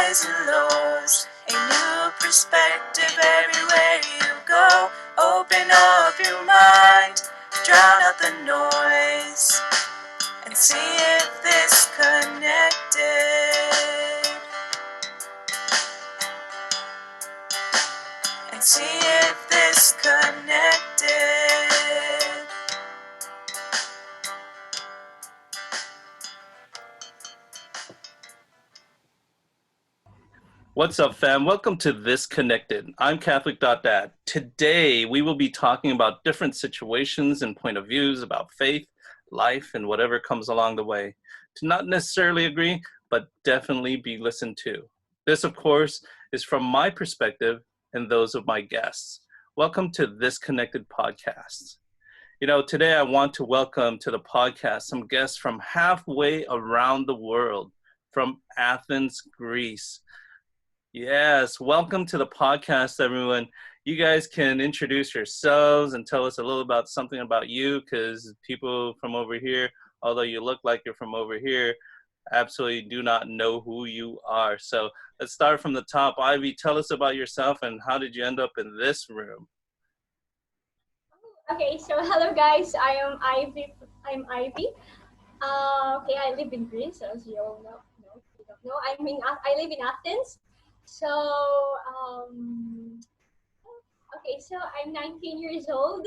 highs and lows, a new perspective everywhere you go. Open up your mind, drown out the noise, and see if this connected. And see if this connected. What's up, fam? Welcome to This Connected. I'm Catholic.dad. Today, we will be talking about different situations and point of views about faith, life, and whatever comes along the way. To not necessarily agree, but definitely be listened to. This, of course, is from my perspective and those of my guests. Welcome to This Connected podcast. Today I want to welcome to the podcast some guests from halfway around the world, from Athens, Greece. Yes, welcome to the podcast, everyone. You guys can introduce yourselves and tell us a little about something about you, because people from over here, although you look like you're from over here, absolutely do not know who you are. So let's start from the top. Ivy, tell us about yourself and how did you end up in this room? Okay, so hello guys, I am Ivy. I'm Ivy. I live in Greece, as you all know. No, you don't know. I live in Athens. So, I'm 19 years old.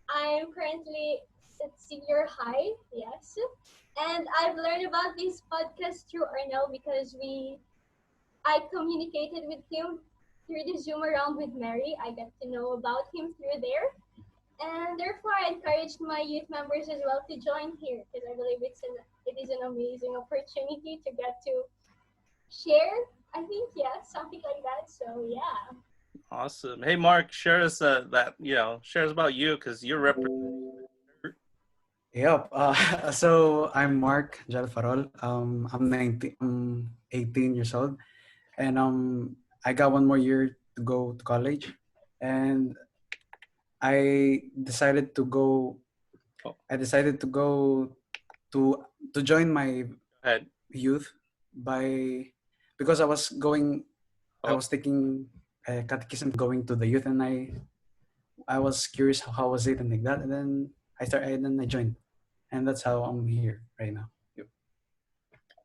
I'm currently at senior high, yes. And I've learned about this podcast through Arnel because I communicated with him through the Zoom around with Mary. I got to know about him through there. And therefore, I encouraged my youth members as well to join here because I believe it is an amazing opportunity to get to share. I think, something like that. So, yeah. Awesome. Hey, Mark, share us share us about you, because you're representing. Yep. So I'm Mark Jalfarol. I'm 18 years old, and I got one more year to go to college, and I decided to go. I decided to go to join my youth because I was taking catechism, going to the youth, and I was curious how was it and like that, and then I joined, and that's how I'm here right now. Yep.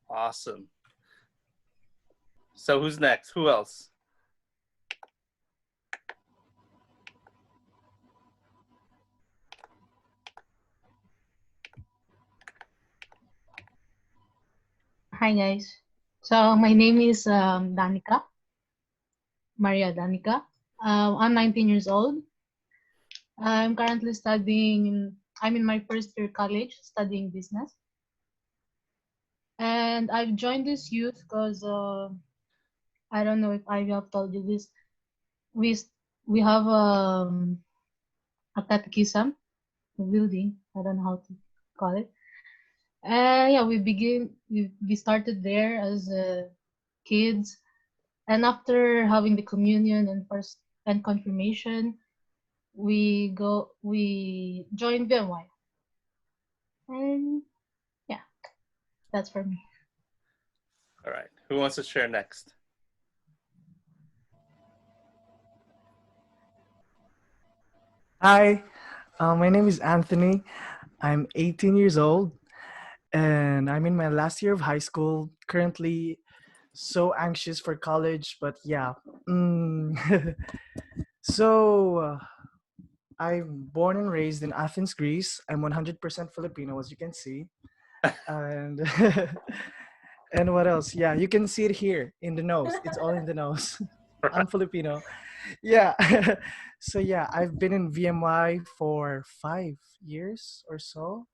Awesome. So who's next? Who else? Hi guys. So my name is Danica, Maria Danica. I'm 19 years old. I'm currently I'm in my first year college studying business. And I've joined this youth because I don't know if I have told you this. We have a catechism, a building. I don't know how to call it. We started there as kids, and after having the communion and confirmation, we joined VMY. And yeah, that's for me. All right, who wants to share next? Hi, my name is Anthony. I'm 18 years old and I'm in my last year of high school. Currently, so anxious for college, but yeah. So, I'm born and raised in Athens, Greece. I'm 100% Filipino, as you can see. And and what else? Yeah, you can see it here in the nose. It's all in the nose. I'm Filipino. Yeah. So yeah, I've been in VMY for 5 years or so.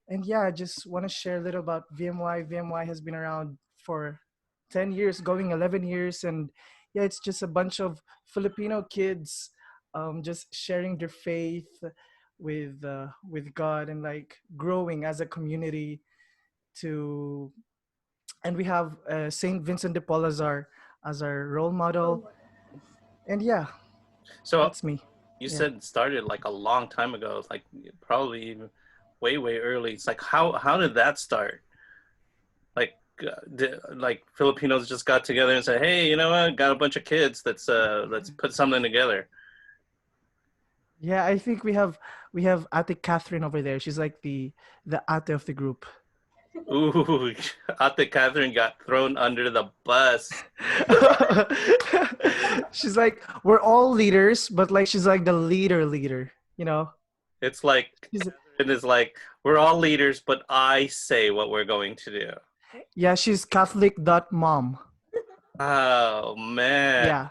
And yeah, I just want to share a little about VMY. VMY has been around for 10 years, going 11 years. And yeah, it's just a bunch of Filipino kids just sharing their faith with God and like growing as a community to, and we have Saint Vincent de Paul as our role model. And yeah, so that's me. You said it started like a long time ago, like probably even way early. It's like how did that start? Like like Filipinos just got together and said, "Hey, you know what? Got a bunch of kids. Let's put something together." Yeah, I think we have Ate Catherine over there. She's like the ate of the group. Ooh, Ate Catherine got thrown under the bus. She's like, we're all leaders, but like she's like the leader, you know? It's like She's Catherine is like, we're all leaders, but I say what we're going to do. yeah, she's Catholic.mom. Oh man, Yeah.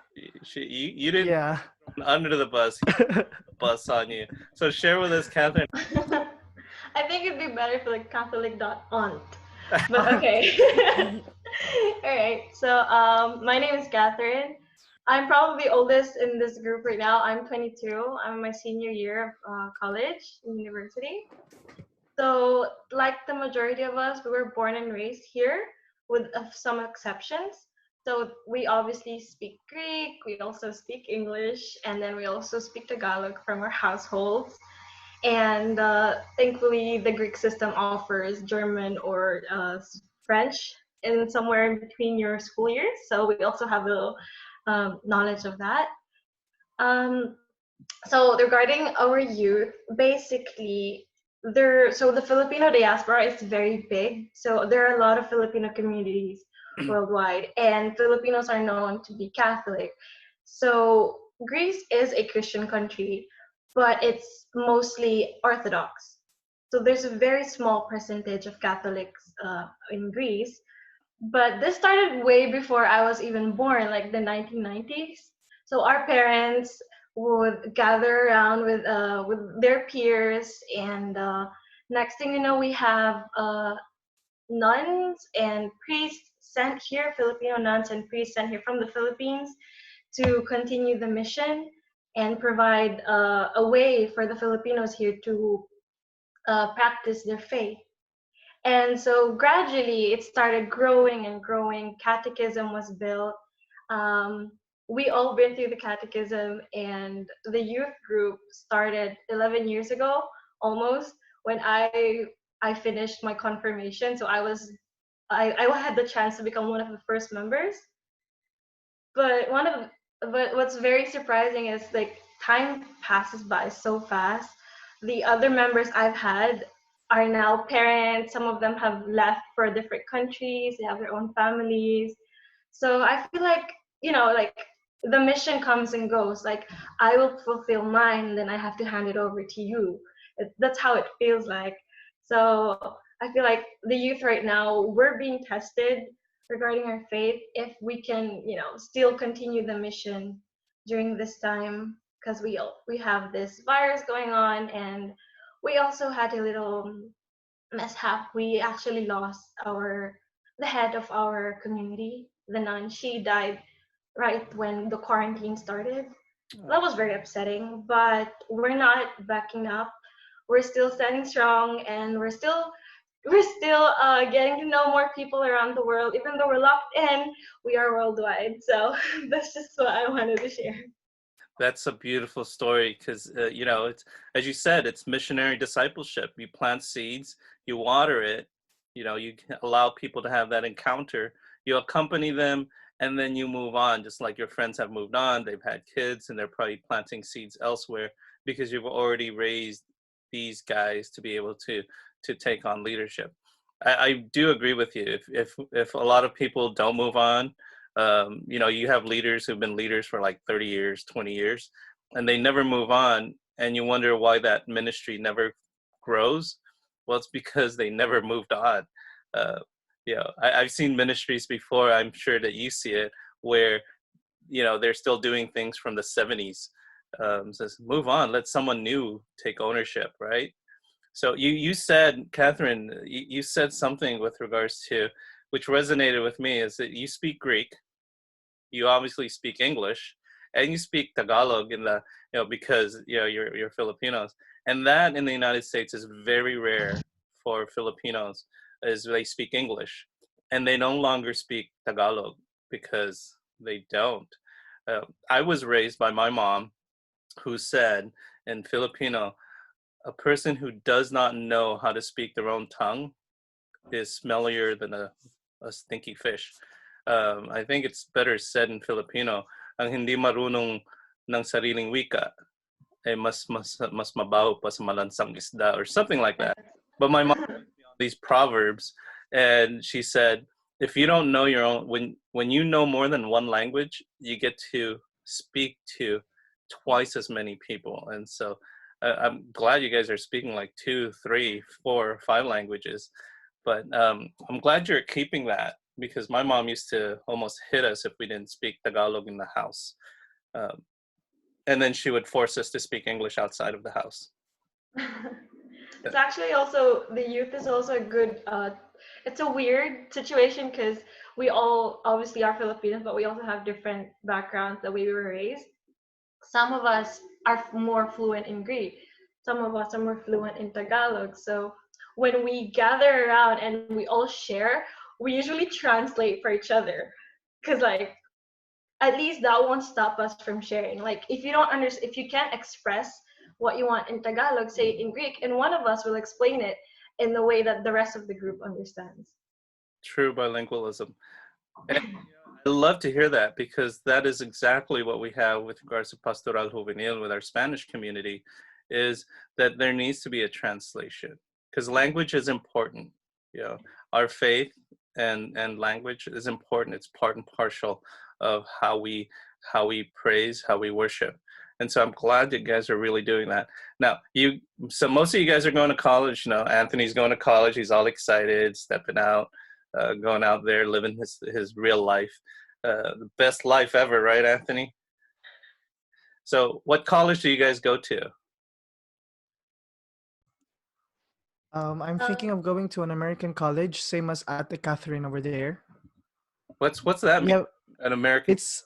you didn't Yeah. throw under the bus. He threw the bus on you. So share with us, Catherine. I think it'd be better for like Catholic.aunt. But okay. All right. So my name is Catherine. I'm probably the oldest in this group right now. I'm 22. I'm in my senior year of college and university. So, like the majority of us, we were born and raised here, with some exceptions. So we obviously speak Greek. We also speak English, and then we also speak Tagalog from our households. And thankfully, the Greek system offers German or French in somewhere in between your school years. So we also have a little knowledge of that. Um, so regarding our youth, basically, the Filipino diaspora is very big. So there are a lot of Filipino communities worldwide, and Filipinos are known to be Catholic. So Greece is a Christian country, but it's mostly Orthodox. So there's a very small percentage of Catholics in Greece. But this started way before I was even born, like the 1990s. So our parents would gather around with their peers, and next thing you know, we have nuns and priests sent here, Filipino nuns and priests sent here from the Philippines to continue the mission and provide a way for the Filipinos here to practice their faith. And so gradually it started growing and growing. Catechism was built. Um, we all been through the catechism, and the youth group started 11 years ago, almost, when I finished my confirmation. So I had the chance to become one of the first members. But what's very surprising is like time passes by so fast. The other members I've had are now parents. Some of them have left for different countries. They have their own families. So I feel like, like the mission comes and goes. Like I will fulfill mine, then I have to hand it over to you. That's how it feels like. So I feel like the youth right now, we're being tested regarding our faith, if we can, still continue the mission during this time, because we have this virus going on, and we also had a little mishap. We actually lost the head of our community, the nun. She died right when the quarantine started. That was very upsetting, but we're not backing up. We're still standing strong, and we're still getting to know more people around the world. Even though we're locked in, we are worldwide. So that's just what I wanted to share. That's a beautiful story because, it's, as you said, it's missionary discipleship. You plant seeds, you water it, you allow people to have that encounter, you accompany them, and then you move on, just like your friends have moved on. They've had kids and they're probably planting seeds elsewhere because you've already raised these guys to be able to take on leadership. I do agree with you. If a lot of people don't move on, you have leaders who've been leaders for like 30 years, 20 years, and they never move on. And you wonder why that ministry never grows. Well, it's because they never moved on. I've seen ministries before. I'm sure that you see it where, they're still doing things from the 70s. Says, move on, let someone new take ownership, right? So you said, Catherine, you said something with regards to, which resonated with me, is that you speak Greek, you obviously speak English, and you speak Tagalog because you're Filipinos, and that in the United States is very rare for Filipinos, is they speak English, and they no longer speak Tagalog because they don't. I was raised by my mom, who said in Filipino, a person who does not know how to speak their own tongue is smellier than a a stinky fish. I think it's better said in Filipino, ang hindi marunong ng sariling wika, mas mabaho pa sa malansang isda, or something like that. But my mom taught me all these proverbs, and she said, if you don't know your own, when you know more than one language, you get to speak to twice as many people. And so I'm glad you guys are speaking like 2, 3, 4, 5 languages. But I'm glad you're keeping that, because my mom used to almost hit us if we didn't speak Tagalog in the house. And then she would force us to speak English outside of the house. It's actually also, the youth is also a good, it's a weird situation because we all obviously are Filipinos, but we also have different backgrounds, the way we were raised. Some of us are more fluent in Greek. Some of us are more fluent in Tagalog. So when we gather around and we all share, we usually translate for each other. Because like, at least that won't stop us from sharing. Like if you don't understand, if you can't express what you want in Tagalog, say it in Greek, and one of us will explain it in the way that the rest of the group understands. True bilingualism. And, I love to hear that, because that is exactly what we have with regards to Pastoral Juvenil with our Spanish community, is that there needs to be a translation, because language is important. Our faith and language is important. It's part and parcel of how we praise, how we worship. And so I'm glad that you guys are really doing that. Now, so most of you guys are going to college. Anthony's going to college. He's all excited, stepping out, going out there, living his real life. The best life ever, right, Anthony? So what college do you guys go to? I'm thinking of going to an American college, same as Ate Catherine over there. What's that mean? Yeah, An American? it's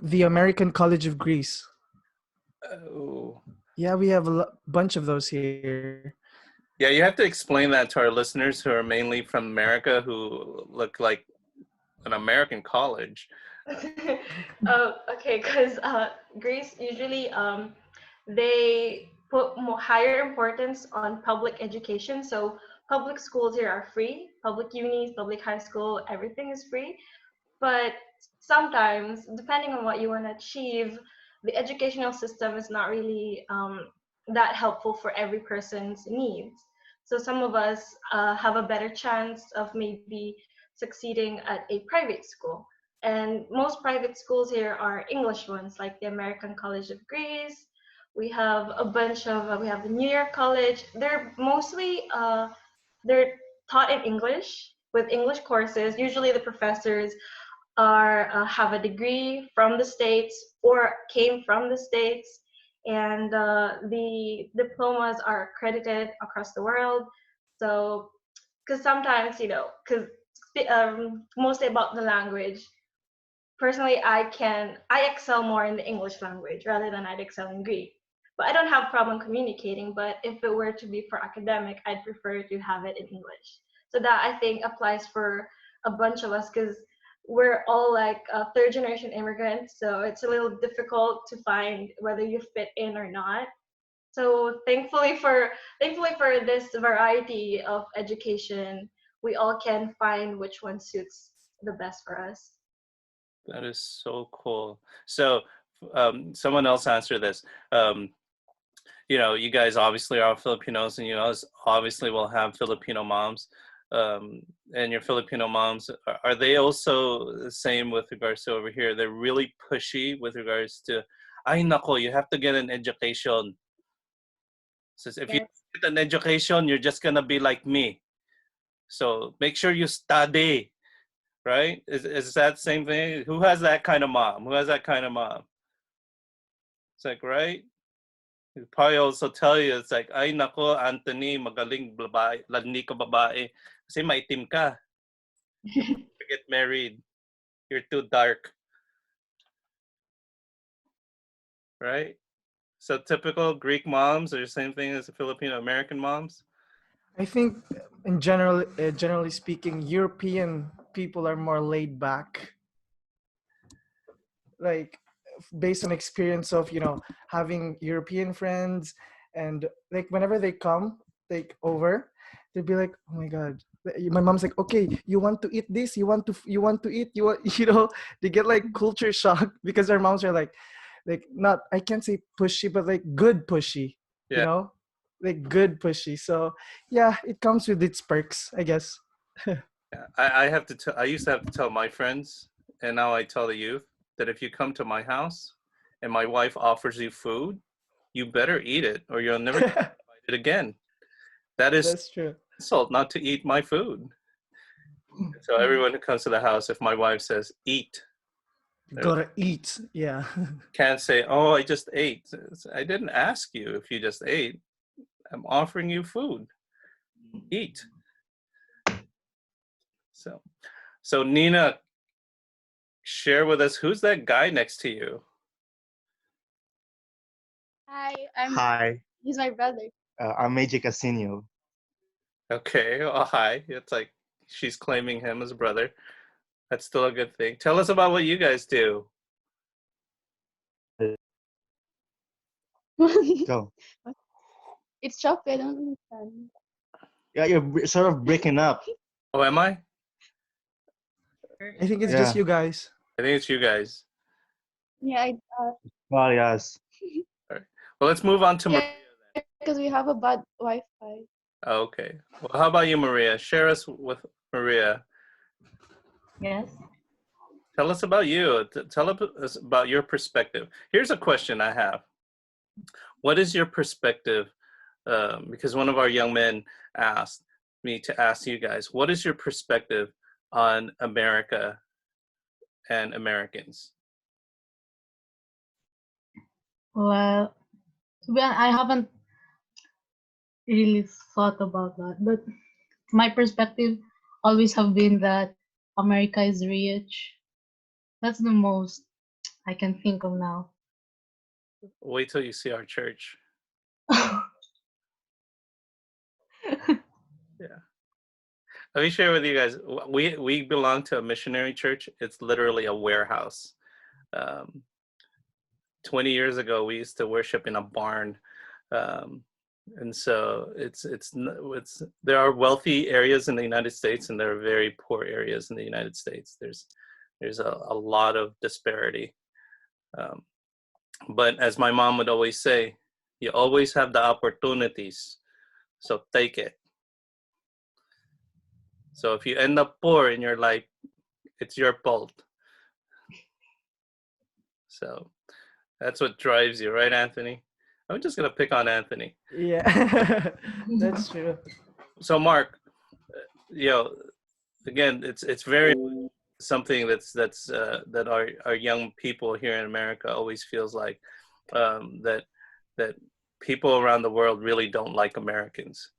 the American College of Greece. Oh. Yeah, we have a bunch of those here. Yeah, you have to explain that to our listeners who are mainly from America, who look like an American college. Okay, because Greece usually they put more higher importance on public education. So public schools here are free, public unis, public high school, everything is free. But sometimes, depending on what you want to achieve, the educational system is not really that helpful for every person's needs. So some of us have a better chance of maybe succeeding at a private school. And most private schools here are English ones, like the American College of Greece. We have a bunch of, we have the New York College. They're mostly, they're taught in English with English courses. Usually the professors are have a degree from the States or came from the States, and the diplomas are accredited across the world. So, because sometimes, because mostly about the language, personally, I excel more in the English language rather than I'd excel in Greek. But I don't have problem communicating, but if it were to be for academic, I'd prefer to have it in English. So that I think applies for a bunch of us, because we're all like third generation immigrants, so it's a little difficult to find whether you fit in or not. So thankfully for this variety of education, we all can find which one suits the best for us. That is so cool. So someone else answer this. You guys obviously are Filipinos, and you obviously will have Filipino moms. And your Filipino moms, are they also the same with regards to over here? They're really pushy with regards to, ay nako, you have to get an education. So if you get an education, you're just gonna be like me. So make sure you study, right? Is that same thing? Who has that kind of mom? Who has that kind of mom? It's like, right? He'll probably also tell you, it's like, ay nako, Anthony, magaling babae, landi ka babae. Kasi maitim ka. Get married. You're too dark. Right? So typical Greek moms are the same thing as the Filipino American moms? I think in general, generally speaking, European people are more laid back. Like based on experience of having European friends, and like whenever they come over, they'd be like, oh my god, My mom's like, okay, you want to eat this? You want to eat? You want, they get like culture shock because their moms are like not, I can't say pushy, but like good pushy, Yeah. like good pushy. So yeah, it comes with its perks, I guess. Yeah. I used to have to tell my friends, and now I tell the youth, that if you come to my house and my wife offers you food, you better eat it or you'll never get it again. That is That's true. insult not to eat my food. So everyone who comes to the house, if my wife says eat, Gotta eat. Yeah. can't say, oh, I just ate. I didn't ask you if you just ate. I'm offering you food. Eat. So Nina, share with us, who's that guy next to you? Hi, Hi, he's my brother. I'm Magic Asinio. Okay, oh, hi. It's like she's claiming him as a brother. That's still a good thing. Tell us about what you guys do. Go. It's choppy, I don't understand. Yeah, you're sort of breaking up. Oh, am I? I think it's Yeah. just you guys. I think it's you guys. Yeah, Well, yes. All right. Well, let's move on to yeah, Maria. because we have a bad Wi-Fi. Oh, okay. Well, how about you, Maria? Share us with Maria. Yes. Tell us about you. Tell us about your perspective. Here's a question I have. What is your perspective? Because one of our young men asked me to ask you guys, what is your perspective on America and Americans? Well, to be honest, I haven't really thought about that, but my perspective always have been that America is rich. That's the most I can think of now. Wait till you see our church. Yeah. Let me share with you guys. We belong to a missionary church. It's literally a warehouse. 20 years ago, we used to worship in a barn. And so there are wealthy areas in the United States and there are very poor areas in the United States. There's a lot of disparity. But as my mom would always say, you always have the opportunities, so take it. So if you end up poor in your life, it's your fault. So that's what drives you, right, Anthony? I'm just gonna pick on Anthony. Yeah. That's true. So Mark, again, it's very something that our young people here in America always feels like, that people around the world really don't like Americans.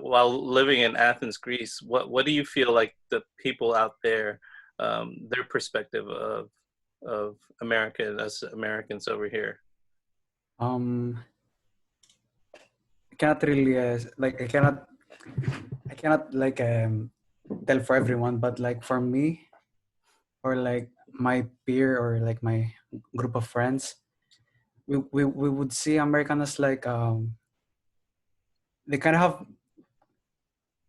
While living in Athens, Greece, what do you feel like the people out there, their perspective of America and us Americans over here? I cannot really like I cannot like tell for everyone, but like for me or like my peer or like my group of friends, we would see Americans like they kind of have,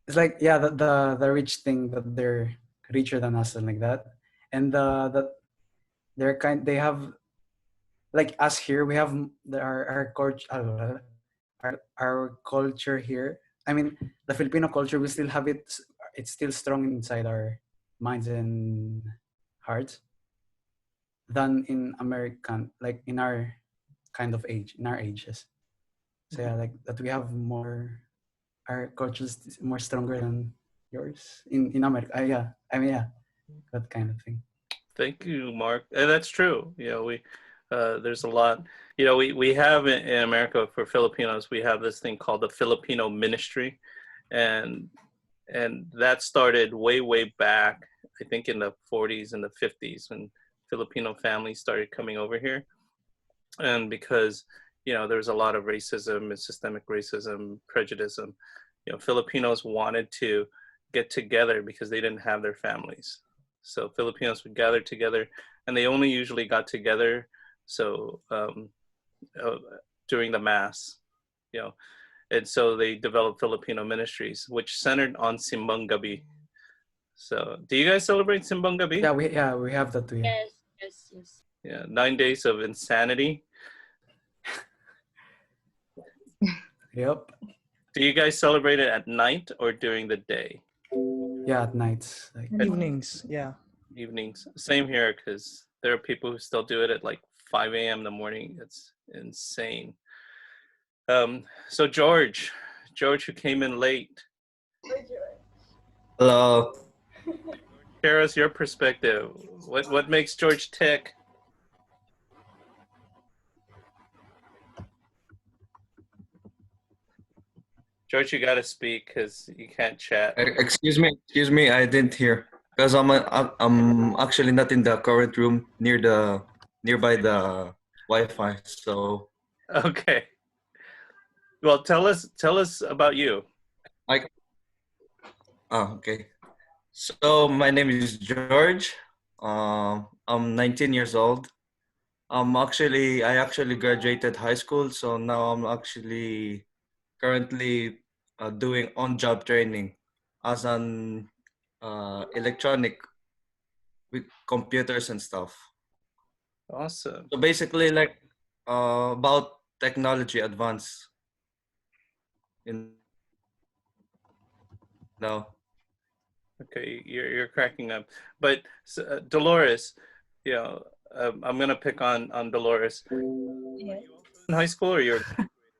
it's like, yeah, the rich thing that they're richer than us and like that, and that they have, like us here, we have our culture, our culture here. I mean, the Filipino culture, we still have it. It's still strong inside our minds and hearts than in American, like in our kind of age, in our ages. So yeah, like that we have more, our culture is more stronger than yours in America. Yeah, I mean, yeah, that kind of thing. Thank you, Mark. And that's true. There's a lot. We have in America for Filipinos, we have this thing called the Filipino ministry, and that started way back, I think in the 40s and the 50s, when Filipino families started coming over here. And because there was a lot of racism and systemic racism, prejudice, Filipinos wanted to get together because they didn't have their families. So Filipinos would gather together, and they only usually got together during the mass, And so they developed Filipino ministries, which centered on Simbang Gabi. So do you guys celebrate Simbang Gabi? Yeah, we have that too. Yeah. Yes. Yeah, 9 days of insanity. Yep. Do you guys celebrate it at night or during the day? Yeah, at nights. Like, Evenings, yeah. Evenings. Same here, because there are people who still do it at like 5 a.m. in the morning. It's insane. So George, who came in late, Hello. share us your perspective. What makes George tick? George, you gotta speak because you can't chat. Excuse me, I didn't hear because I'm actually not in the current room nearby the Wi-Fi. So Okay. Well, tell us about you. Okay. So my name is George. I'm 19 years old. I actually graduated high school, so now I'm actually currently doing on-job training as an electronic with computers and stuff. Awesome. So basically, like about technology advance. You know. Okay, you're cracking up, but Dolores, you know, I'm gonna pick on Dolores. Yes. In high school, or you're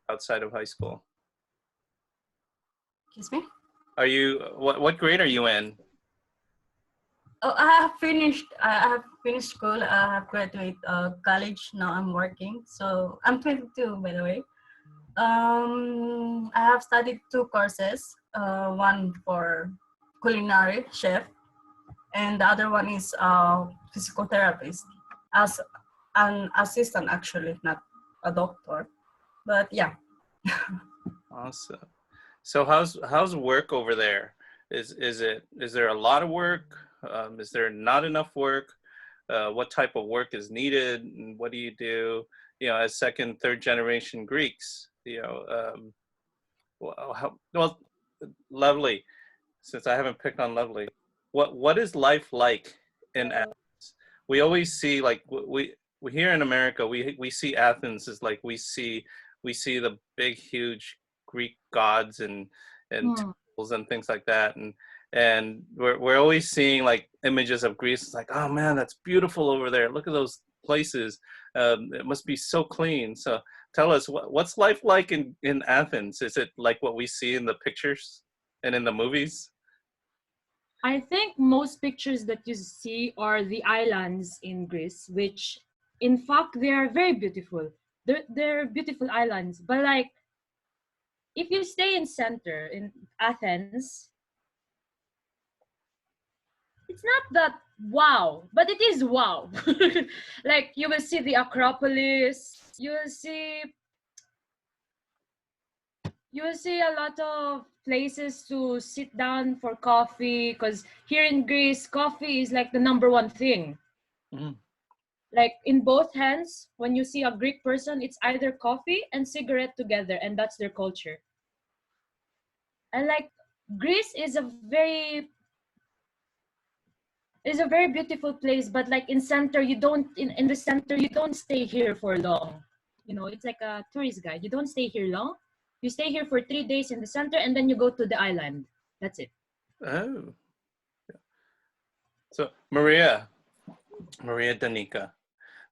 outside of high school? Excuse me? Are you what grade are you in? Oh, I have finished school. I have graduated college. Now I'm working. So I'm 22, by the way. I have studied 2 courses. One for culinary chef, and the other one is physical therapist as an assistant, actually, not a doctor. But yeah. Awesome. So how's work over there? Is there a lot of work? Is there not enough work? What type of work is needed, and what do you do? You know, as second, third generation Greeks. You know, well, Lovely. Since I haven't picked on Lovely, what is life like in Athens? We always see like we here in America we see Athens as like we see the big huge Greek gods and temples and things like that, and we're always seeing like images of Greece. It's like, oh man, that's beautiful over there. Look at those places. It must be so clean. So tell us, what's life like in Athens? Is it like what we see in the pictures and in the movies? I think most pictures that you see are the islands in Greece, which in fact they are very beautiful. They're beautiful islands, but like if you stay in center in Athens, it's not that wow, but it is wow. Like you will see the Acropolis, you will see a lot of places to sit down for coffee, because here in Greece, coffee is like the #1 thing. Mm. Like in both hands, when you see a Greek person, it's either coffee and cigarette together, and that's their culture. And like Greece is a very beautiful place, but like in center, you don't in the center you don't stay here for long. You know, it's like a tourist guide. You don't stay here long. You stay here for 3 days in the center, and then you go to the island. That's it. Oh. So Maria Danica,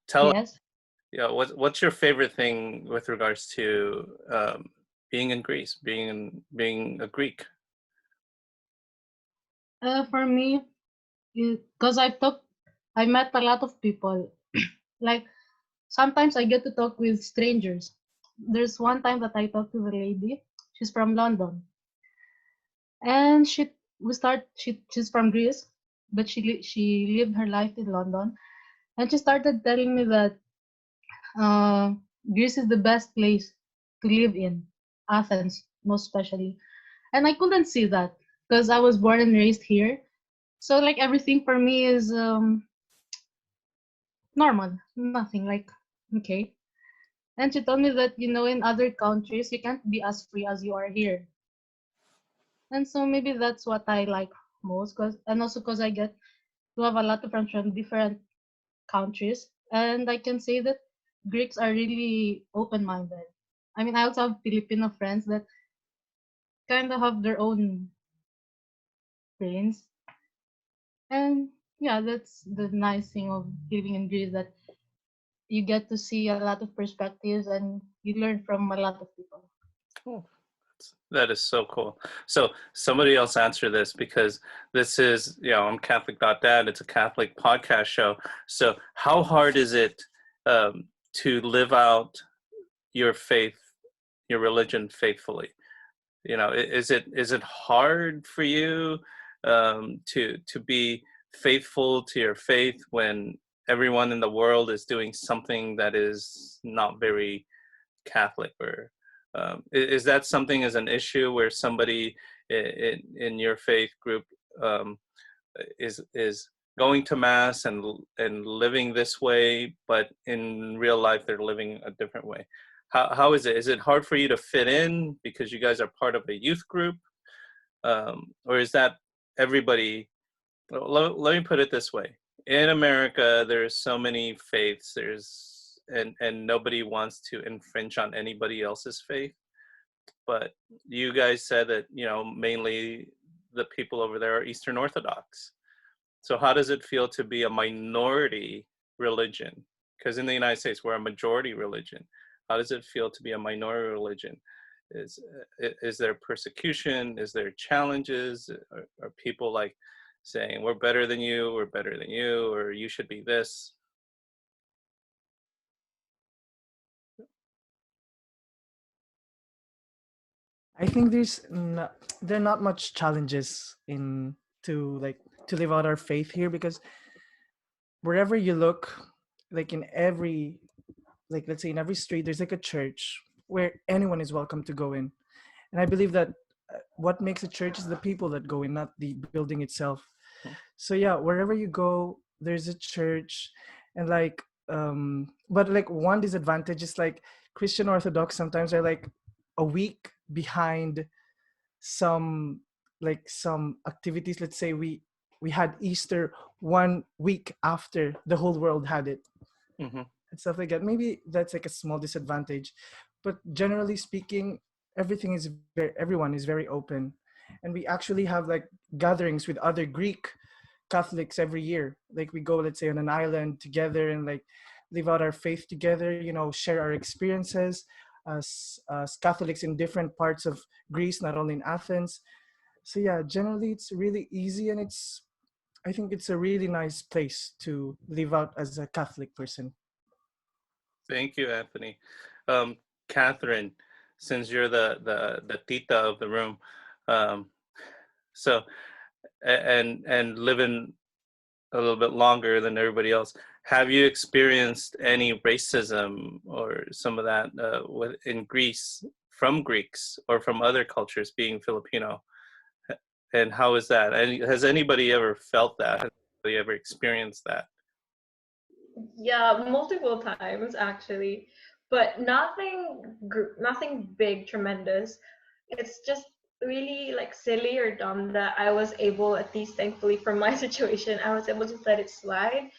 tell us, what's your favorite thing with regards to being in Greece, being a Greek? For me, because I met a lot of people. Like sometimes I get to talk with strangers. There's one time that I talked to a lady. She's from London, and she's from Greece, but she lived her life in London, and she started telling me that Greece is the best place to live in, Athens most especially, and I couldn't see that because I was born and raised here. So like everything for me is normal, nothing like okay. And she told me that, in other countries, you can't be as free as you are here. And so maybe that's what I like most, and also because I get to have a lot of friends from different countries. And I can say that Greeks are really open-minded. I mean, I also have Filipino friends that kind of have their own brains. And yeah, that's the nice thing of living in Greece, that you get to see a lot of perspectives and you learn from a lot of people. Cool. That is so cool. So somebody else answer this, because this is, I'm Catholic.dad. It's a Catholic podcast show. So how hard is it to live out your faith, your religion faithfully? Is it hard for you to be faithful to your faith when everyone in the world is doing something that is not very Catholic? Or is that something as an issue where somebody in your faith group is going to mass and living this way, but in real life they're living a different way? How is it? Is it hard for you to fit in because you guys are part of a youth group, or is that everybody? Let me put it this way: in America, there's so many faiths. And nobody wants to infringe on anybody else's faith. But you guys said that, mainly the people over there are Eastern Orthodox. So how does it feel to be a minority religion? Because in the United States, we're a majority religion. How does it feel to be a minority religion? Is there persecution? Is there challenges? Are people like saying, we're better than you, or you should be this? I think there are not much challenges in to live out our faith here, because wherever you look, like in every let's say in every street, there's like a church where anyone is welcome to go in. And I believe that what makes a church is the people that go in, not the building itself. So yeah, wherever you go, there's a church. And but like one disadvantage is like Christian Orthodox sometimes are like a week behind some some activities. Let's say we had Easter 1 week after the whole world had it. Mm-hmm. And stuff like that. Maybe that's like a small disadvantage, but generally speaking, everyone is very open. And we actually have like gatherings with other Greek Catholics every year. Like we go, let's say, on an island together and like live out our faith together, share our experiences as Catholics in different parts of Greece, not only in Athens. So yeah, generally it's really easy, and I think it's a really nice place to live out as a Catholic person. Thank you, Anthony. Catherine, since you're the tita of the room, so and living a little bit longer than everybody else, have you experienced any racism or some of that in Greece from Greeks or from other cultures, being Filipino? And how is that? And has anybody ever felt that? Has anybody ever experienced that? Yeah, multiple times actually, but nothing big, tremendous. It's just really like silly or dumb that I was able, at least thankfully for my situation, I was able to let it slide.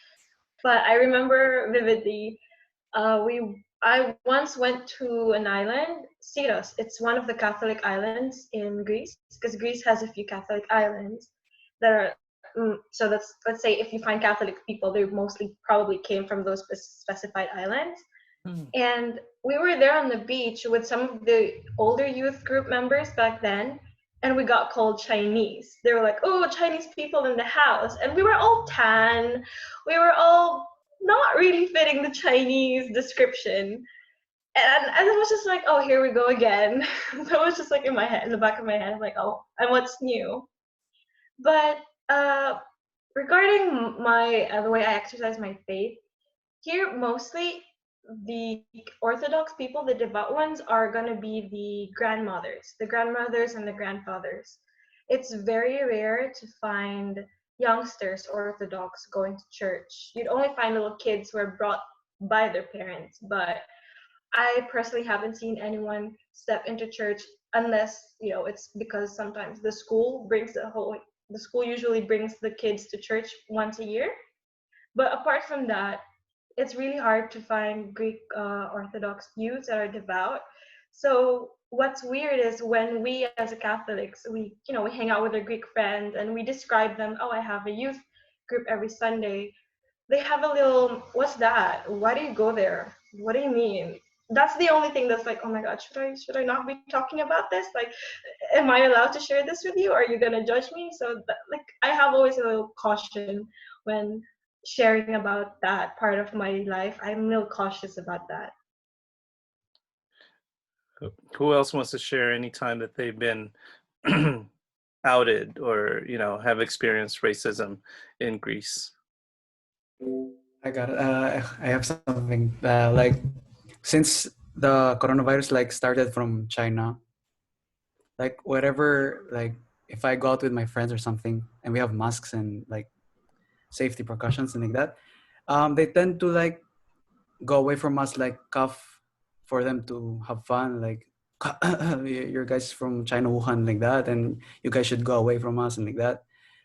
But I remember vividly, I once went to an island, Syros. It's one of the Catholic islands in Greece, because Greece has a few Catholic islands that are. So let's say if you find Catholic people, they mostly probably came from those specified islands. And we were there on the beach with some of the older youth group members back then, and we got called Chinese. They were like, "Oh, Chinese people in the house," and we were all tan. We were all not really fitting the Chinese description. And it was just like, oh, here we go again. That was just like in my head, in the back of my head, like, oh, and what's new? But uh, regarding the way I exercise my faith, here mostly the Orthodox people, the devout ones, are gonna be the grandmothers and the grandfathers. It's very rare to find youngsters Orthodox going to church. You'd only find little kids who are brought by their parents, but I personally haven't seen anyone step into church unless, it's because sometimes the school usually brings the kids to church once a year. But apart from that, it's really hard to find Greek Orthodox youths that are devout. So what's weird is when we as a Catholics, we hang out with our Greek friends and we describe them, oh, I have a youth group every Sunday. They have a little, what's that? Why do you go there? What do you mean? That's the only thing that's like, oh my God, should I not be talking about this? Like, am I allowed to share this with you? Are you gonna judge me? So like, I have always a little caution when sharing about that part of my life. I'm a little cautious about that. Who else wants to share any time that they've been outed or have experienced racism in Greece? I got it. I have something like since the coronavirus like started from China, like whatever, like if I go out with my friends or something and we have masks and like safety precautions and like that, they tend to like go away from us, like cough for them to have fun, like your guys from China, Wuhan, like that, and you guys should go away from us and like that.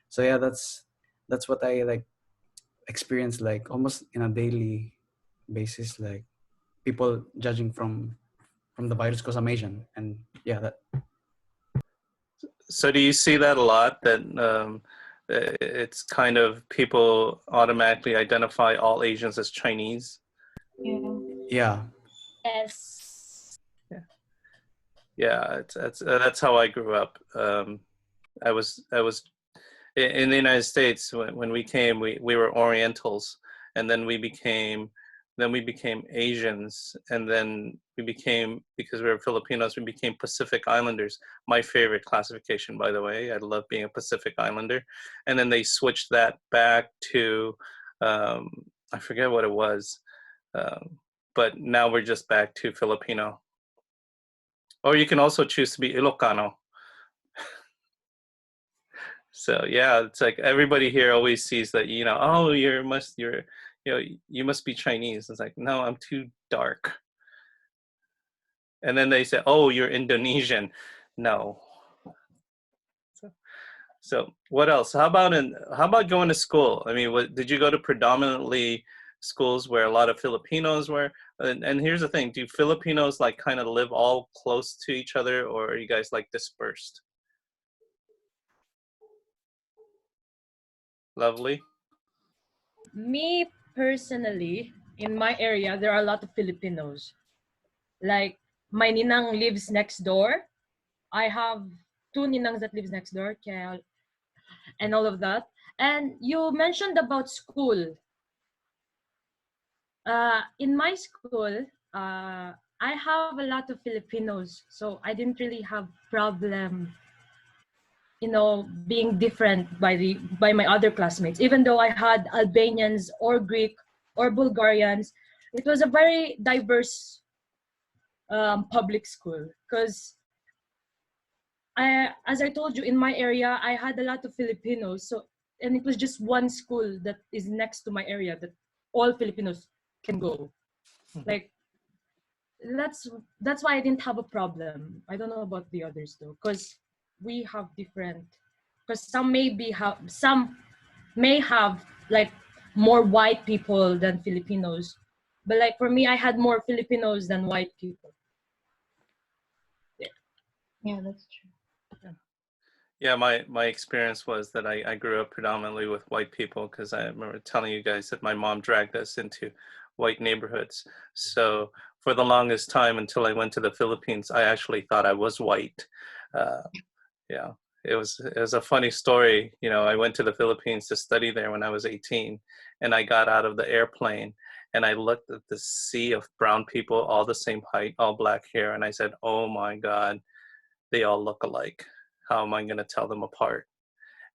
So yeah, that's what I like experience, like almost in a daily basis, like people judging from the virus because I'm Asian, and yeah, that. So do you see that a lot, that it's kind of people automatically identify all Asians as Chinese? Yeah. Yes. Yeah, that's how I grew up. I was in the United States when we came. We were Orientals, and then we became Asians, and then we became, because we were Filipinos, we became Pacific Islanders. My favorite classification, by the way. I love being a Pacific Islander. And then they switched that back to I forget what it was, but now we're just back to Filipino. Or you can also choose to be Ilocano. So yeah, it's like everybody here always sees that, oh, you must be Chinese. It's like, no, I'm too dark. And then they say, oh, you're Indonesian. No. So what else? How about going to school? I mean, did you go to predominantly schools where a lot of Filipinos were? And here's the thing, do Filipinos like kind of live all close to each other, or are you guys like dispersed? Lovely. Me personally, in my area, there are a lot of Filipinos. Like, my ninang lives next door. I have 2 ninangs that lives next door, and all of that. And you mentioned about school. In my school, I have a lot of Filipinos, so I didn't really have problem, being different by my other classmates. Even though I had Albanians or Greek or Bulgarians, it was a very diverse public school, because as I told you, in my area, I had a lot of Filipinos. And it was just one school that is next to my area that all Filipinos can go. Like, that's why I didn't have a problem. I don't know about the others though, because we have different. Because some may have like more white people than Filipinos, but like for me, I had more Filipinos than white people. Yeah, that's true. Yeah, my experience was that I grew up predominantly with white people, because I remember telling you guys that my mom dragged us into white neighborhoods. So for the longest time, until I went to the Philippines, I actually thought I was white. Yeah, it was a funny story. I went to the Philippines to study there when I was 18, and I got out of the airplane and I looked at the sea of brown people, all the same height, all black hair, and I said, oh my God, they all look alike. How am I going to tell them apart?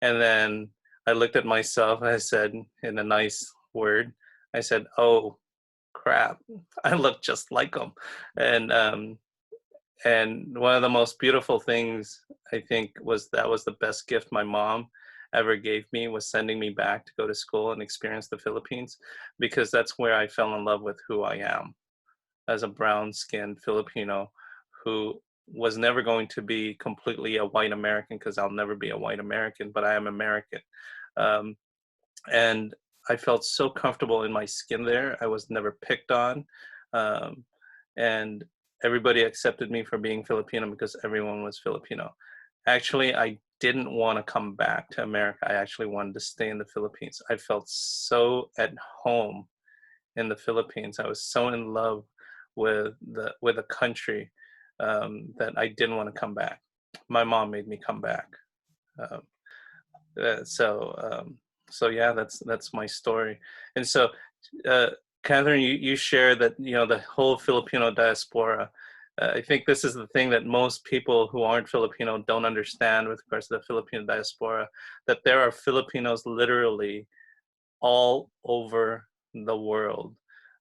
And then I looked at myself and I said, in a nice word, I said, oh crap, I look just like them. And one of the most beautiful things, I think, was the best gift my mom ever gave me, was sending me back to go to school and experience the Philippines, because that's where I fell in love with who I am. as a brown-skinned Filipino who was never going to be completely a white American, because I'll never be a white American, but I am American. And I felt so comfortable in my skin there. I was never picked on. And everybody accepted me for being Filipino because everyone was Filipino. Actually, I didn't want to come back to America. I actually wanted to stay in the Philippines. I felt so at home in the Philippines. I was so in love with the country that I didn't want to come back. My mom made me come back. Um, so yeah, that's my story. And so, Catherine, you share that, the whole Filipino diaspora. I think this is the thing that most people who aren't Filipino don't understand with regards to the Filipino diaspora, that there are Filipinos literally all over the world.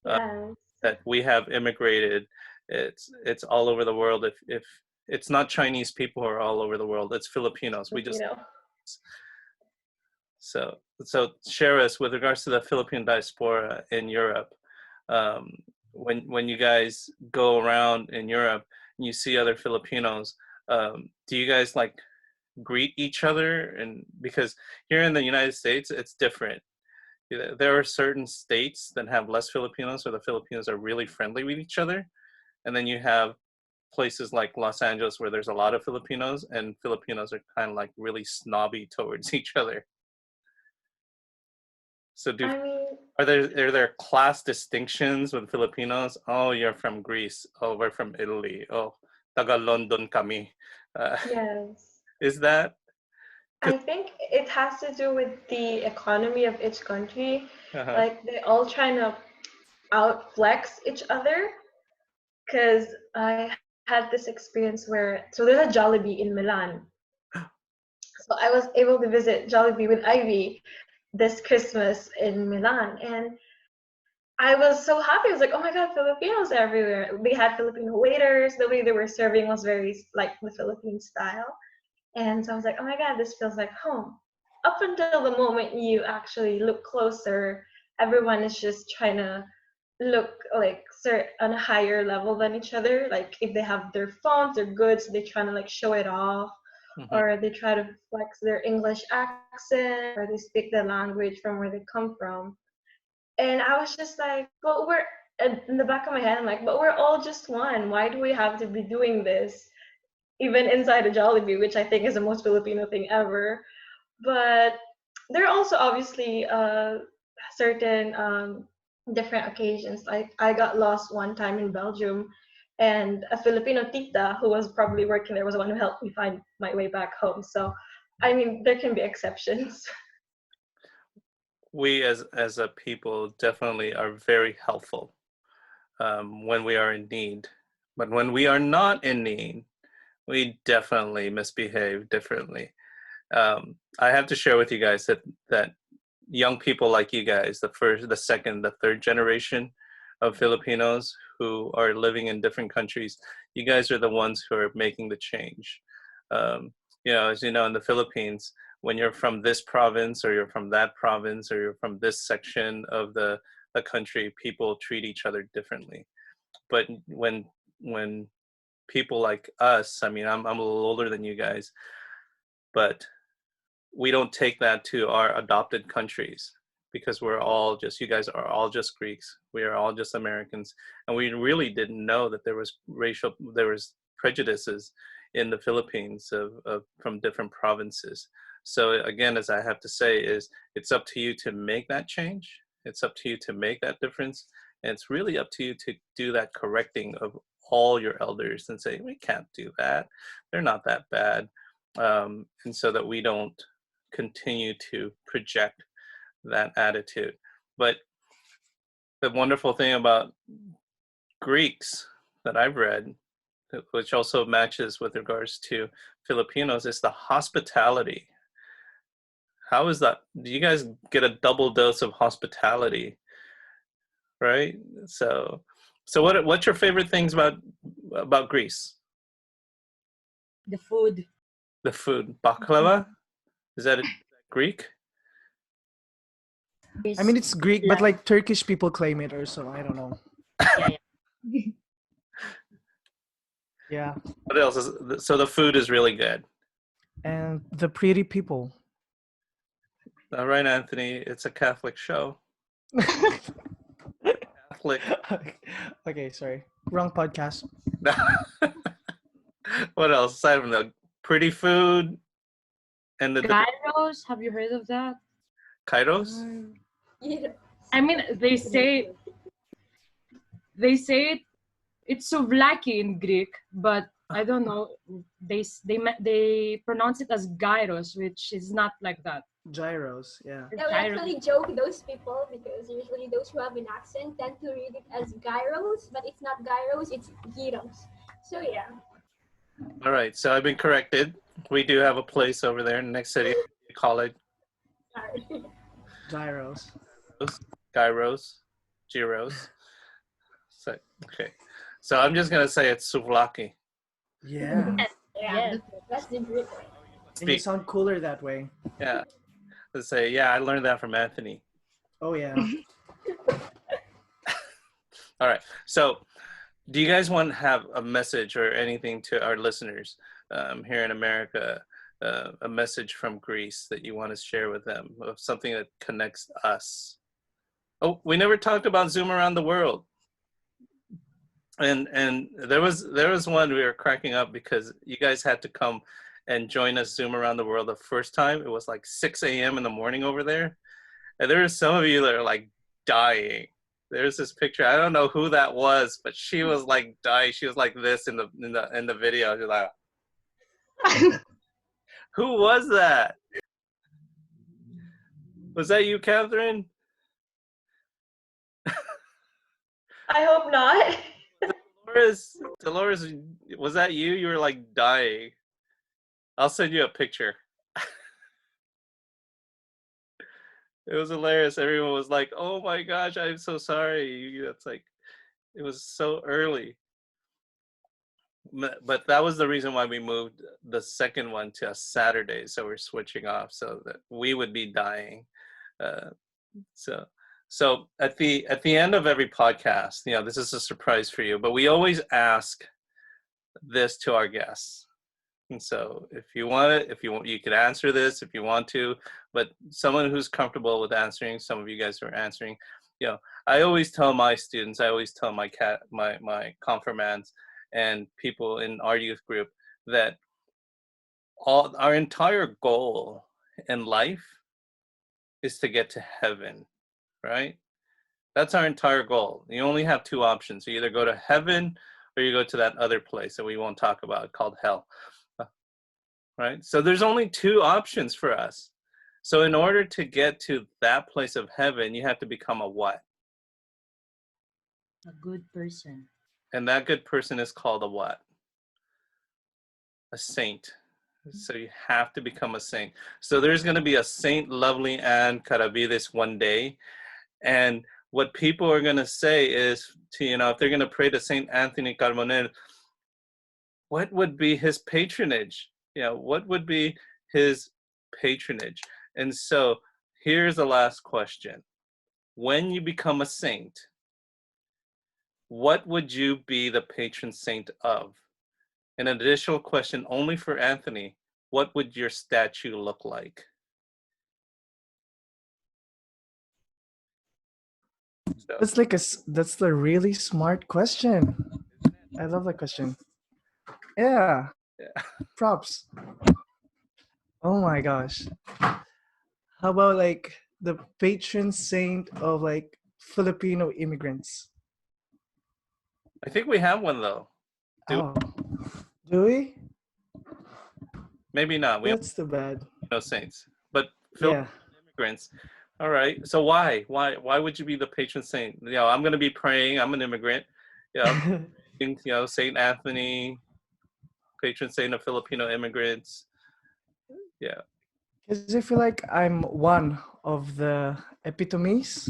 Yes. That we have immigrated. It's all over the world. If it's not Chinese people who are all over the world, it's Filipinos. We just So share us with regards to the Philippine diaspora in Europe. When you guys go around in Europe and you see other Filipinos, do you guys like greet each other? And because here in the United States, it's different. There are certain states that have less Filipinos, where the Filipinos are really friendly with each other, and then you have places like Los Angeles where there's a lot of Filipinos, and Filipinos are kind of like really snobby towards each other. So are there class distinctions with Filipinos? Oh, you're from Greece. Oh, we're from Italy. Oh, taga London kami. Yes. Is that? I think it has to do with the economy of each country. Like they all trying to outflex each other. Because I had this experience where, so there's a Jollibee in Milan. So I was able to visit Jollibee with Ivy this Christmas in Milan, and I was so happy. I was like, oh my God, Filipinos everywhere. They had Filipino waiters. The way they were serving was very like the Philippine style. And so I was like, oh my God, this feels like home. Up until the moment you actually look closer, everyone is just trying to look like on a higher level than each other. Like if they have their phones, their goods, they trying to like show it off, or they try to flex their English accent, or they speak the language from where they come from. And I was just like, but we're in the back of my head, I'm like, but we're all just one. Why do we have to be doing this? Even inside a Jollibee, which I think is the most Filipino thing ever. But there are also obviously certain different occasions. Like I got lost one time in Belgium, and a Filipino tita who was probably working there was the one who helped me find my way back home. So, I mean, there can be exceptions. We as a people definitely are very helpful when we are in need, but when we are not in need, we definitely misbehave differently. I have to share with you guys that young people like you guys, the first, the second, the third generation of Filipinos who are living in different countries, you guys are the ones who are making the change. As you know, in the Philippines, when you're from this province, or you're from that province, or you're from this section of the country, people treat each other differently. But when people like us, I mean, I'm a little older than you guys, but we don't take that to our adopted countries, because you guys are all just Greeks. We are all just Americans. And we really didn't know that there was prejudices in the Philippines from different provinces. So again, as I have to say, is it's up to you to make that change. It's up to you to make that difference. And it's really up to you to do that correcting of all your elders and say, we can't do that. They're not that bad. And so that we don't continue to project that attitude. But the wonderful thing about Greeks that I've read, which also matches with regards to Filipinos, is the hospitality. How is that? Do you guys get a double dose of hospitality? Right? So what's your favorite things about Greece? The food. The food. Baklava? Is that Greek? I mean, it's Greek, but like Turkish people claim it, or so. I don't know. Yeah. Yeah. What else is so the food is really good. And the pretty people. All right, Anthony, it's a Catholic show. Catholic. Okay, sorry. Wrong podcast. What else aside from the pretty food and the Gyros, have you heard of that? kairos? Yeah. I mean, they say it's souvlaki in Greek, but I don't know. They pronounce it as gyros, which is not like that. Gyros, yeah. Yeah, we actually joke those people because usually those who have an accent tend to read it as gyros, but it's not gyros, it's gyros. So yeah. All right, so I've been corrected. We do have a place over there in the next city. We call it Sorry. Gyros. gyros, gyros. So, okay, so I'm just gonna say it's souvlaki. Yeah. Yeah, that's the Greek way. And you sound cooler that way. Yeah. Let's say, yeah, I learned that from Anthony. Oh, yeah. All right. So, do you guys want to have a message or anything to our listeners here in America, a message from Greece that you want to share with them, of something that connects us? Oh, we never talked about Zoom around the world. And there was one we were cracking up because you guys had to come and join us Zoom around the world the first time. It was like 6 a.m. in the morning over there. And there were some of you that are like dying. There's this picture. I don't know who that was, but she was like dying. She was like this in the video. She's like, who was that? Was that you, Catherine? I hope not. Dolores, was that you? You were like dying. I'll send you a picture. It was hilarious. Everyone was like, "Oh my gosh, I'm so sorry." It's like, it was so early. But that was the reason why we moved the second one to a Saturday. So we're switching off so that we would be dying. Uh, so at the end of every podcast, this is a surprise for you, but we always ask this to our guests. And so if you want it, you could answer this if you want to, but someone who's comfortable with answering, some of you guys are answering, I always tell my students, I always tell my confirmands and people in our youth group that our entire goal in life is to get to heaven, right? That's our entire goal. You only have two options. You either go to heaven or you go to that other place that we won't talk about called hell. Right? So there's only two options for us. So in order to get to that place of heaven, you have to become a what? A good person. And that good person is called a what? A saint. So you have to become a saint. So there's going to be a Saint Lovely Anne Carabides one day. And what people are going to say is, if they're going to pray to Saint Anthony Carbonell, what would be his patronage? What would be his patronage? And so here's the last question. When you become a saint, what would you be the patron saint of? An additional question only for Anthony. What would your statue look like? So, That's the really smart question. I love that question. Yeah. Props. Oh my gosh. How about like the patron saint of like Filipino immigrants? I think we have one though. Do we? Maybe not. That's too bad. No saints, but Yeah. immigrants. All right. So why would you be the patron saint? I'm going to be praying. I'm an immigrant. Saint Anthony, patron saint of Filipino immigrants. Yeah. Because I feel like I'm one of the epitomes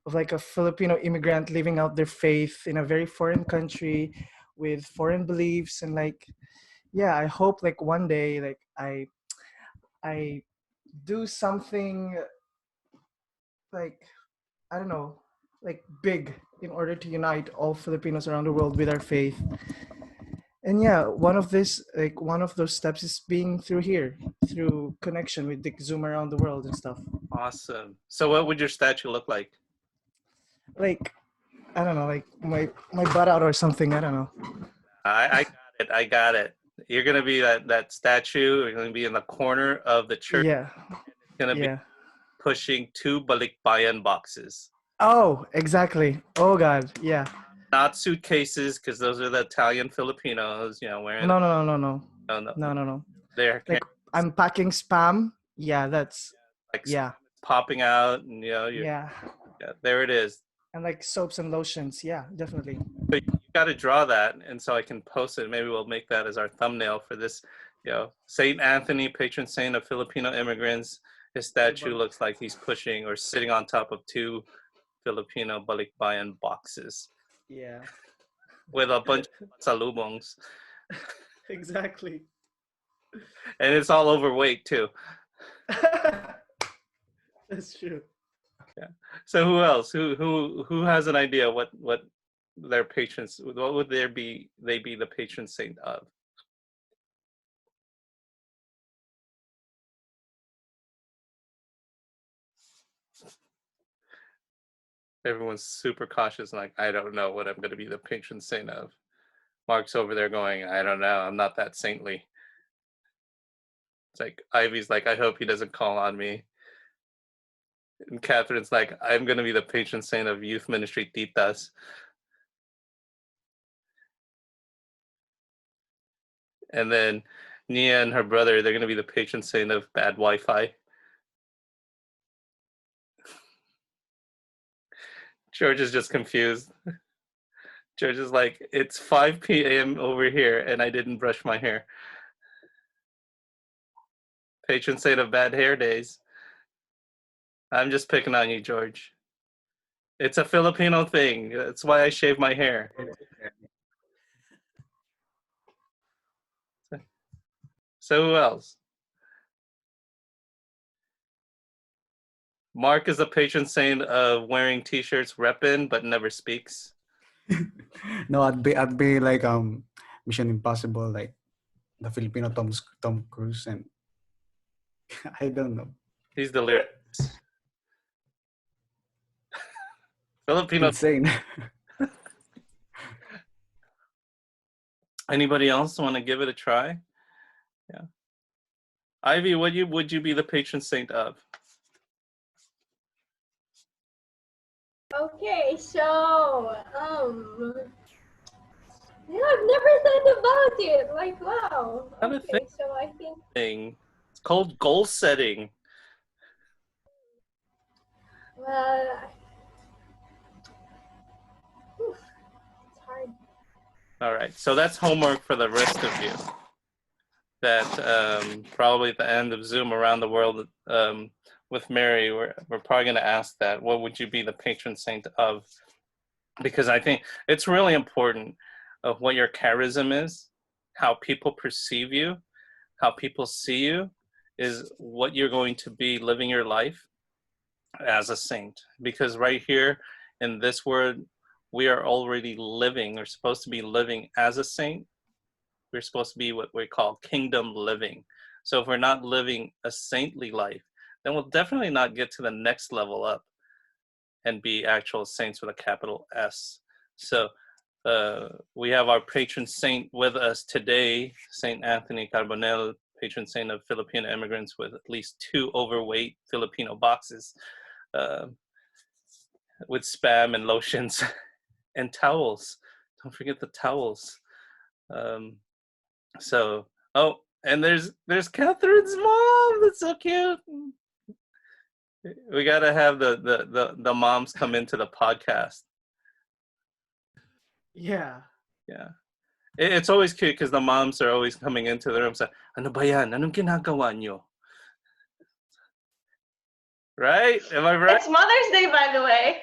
of like a Filipino immigrant living out their faith in a very foreign country with foreign beliefs, and like, yeah, I hope like one day like I do something like, I don't know, like big in order to unite all Filipinos around the world with our faith. And yeah, one of those steps is being through here, through connection with the Zoom around the world and stuff. Awesome. So what would your statue look like? Like, I don't know, like my butt out or something. I don't know. I got it. I got it. You're gonna be that statue. You're gonna be in the corner of the church. Yeah, It's gonna be yeah. pushing 2 balikbayan boxes. Oh, exactly. Oh God, yeah. Not suitcases, because those are the Italian Filipinos, wearing. No, no, no, no, No, no, no. no, no, no. They're Like I'm packing spam. Yeah, that's like yeah, popping out, and yeah. there it is. And like soaps and lotions. Yeah, definitely. So you got to draw that, and so I can post it. Maybe we'll make that as our thumbnail for this. Saint Anthony, patron saint of Filipino immigrants. His statue looks like he's pushing or sitting on top of 2 Filipino balikbayan boxes Yeah. with a bunch of salubongs, Exactly. and it's all overweight too. That's true. Yeah. So who else? Who has an idea what their patrons? What would they be the patron saint of? Everyone's super cautious, and like, I don't know what I'm going to be the patron saint of. Mark's over there going, I don't know. I'm not that saintly. It's like Ivy's like, I hope he doesn't call on me. And Catherine's like, I'm going to be the patron saint of youth ministry titas. And then Nia and her brother, they're going to be the patron saint of bad Wi-Fi. George is just confused. George is like, it's 5 p.m. over here, and I didn't brush my hair. Patron saint of bad hair days. I'm just picking on you, George. It's a Filipino thing. That's why I shave my hair. So who else? Mark is a patron saint of wearing t-shirts, repping, but never speaks. No, I'd be like Mission Impossible, like the Filipino Tom Cruise, and I don't know. He's the lyrics. Filipino. Insane. Anybody else want to give it a try? Yeah. Ivy, would you be the patron saint of? Okay, so yeah, I've never thought about it. Like, wow. Have a Okay, so I think thing. It's called goal setting. well, it's hard. All right, so that's homework for the rest of you. That probably at the end of Zoom around the world with Mary, we're probably going to ask that. What would you be the patron saint of? Because I think it's really important of what your charism is, how people perceive you, how people see you, is what you're going to be living your life as a saint. Because right here in this word, we are already living, or supposed to be living as a saint. We're supposed to be what we call kingdom living. So if we're not living a saintly life, then we'll definitely not get to the next level up and be actual saints with a capital S. So we have our patron saint with us today, Saint Anthony Carbonell, patron saint of Filipino immigrants with at least 2 overweight Filipino boxes with spam and lotions and towels. Don't forget the towels. So, oh, and there's Catherine's mom. That's so cute. We gotta have the moms come into the podcast. Yeah. Yeah. It's always cute because the moms are always coming into the room saying, ano ba yan? Anong ginagawa nyo? Right? Am I right? It's Mother's Day, by the way.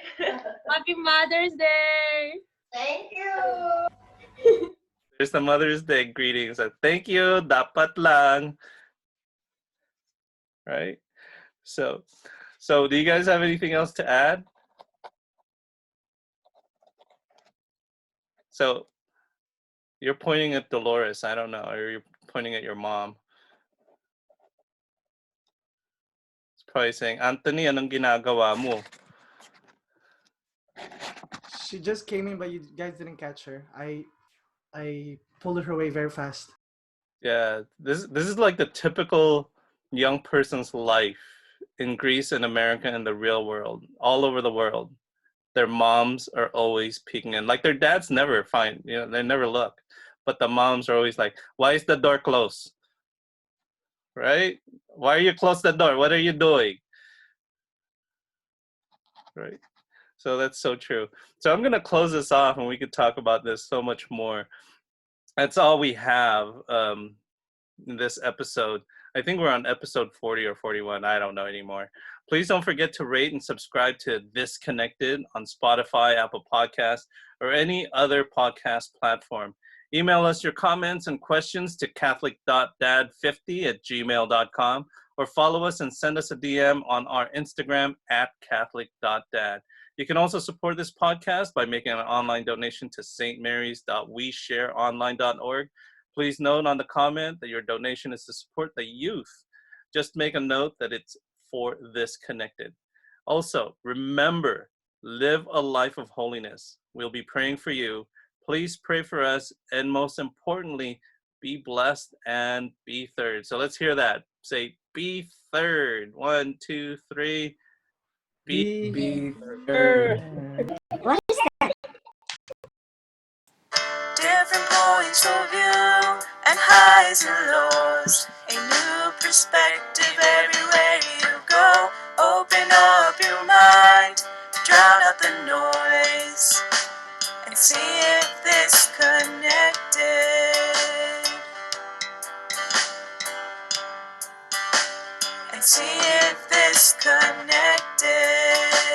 Happy Mother's Day! Thank you. There's the Mother's Day greetings. Thank you. Dapat lang. Right? So do you guys have anything else to add? So you're pointing at Dolores, I don't know, or you're pointing at your mom. It's probably saying, Anthony, anong ginagawa mo? She just came in, but you guys didn't catch her. I pulled her away very fast. Yeah, this is like the typical young person's life in Greece and America and the real world, all over the world. Their moms are always peeking in. Like their dads never find, they never look. But the moms are always like, why is the door closed? Right? Why are you close the door? What are you doing? Right? So that's so true. So I'm going to close this off and we could talk about this so much more. That's all we have in this episode. I think we're on episode 40 or 41. I don't know anymore. Please don't forget to rate and subscribe to This Connected on Spotify, Apple Podcasts, or any other podcast platform. Email us your comments and questions to Catholic.dad50@gmail.com or follow us and send us a DM on our Instagram @Catholic.dad. You can also support this podcast by making an online donation to stmarys.weshareonline.org. Please note on the comment that your donation is to support the youth. Just make a note that it's for This Connected. Also, remember, live a life of holiness. We'll be praying for you. Please pray for us. And most importantly, be blessed and be third. So let's hear that. Say, be third. 1, 2, 3. Be third. Different points of view and highs and lows. A new perspective everywhere you go. Open up your mind, drown out the noise, and see if this connected. And see if this connected.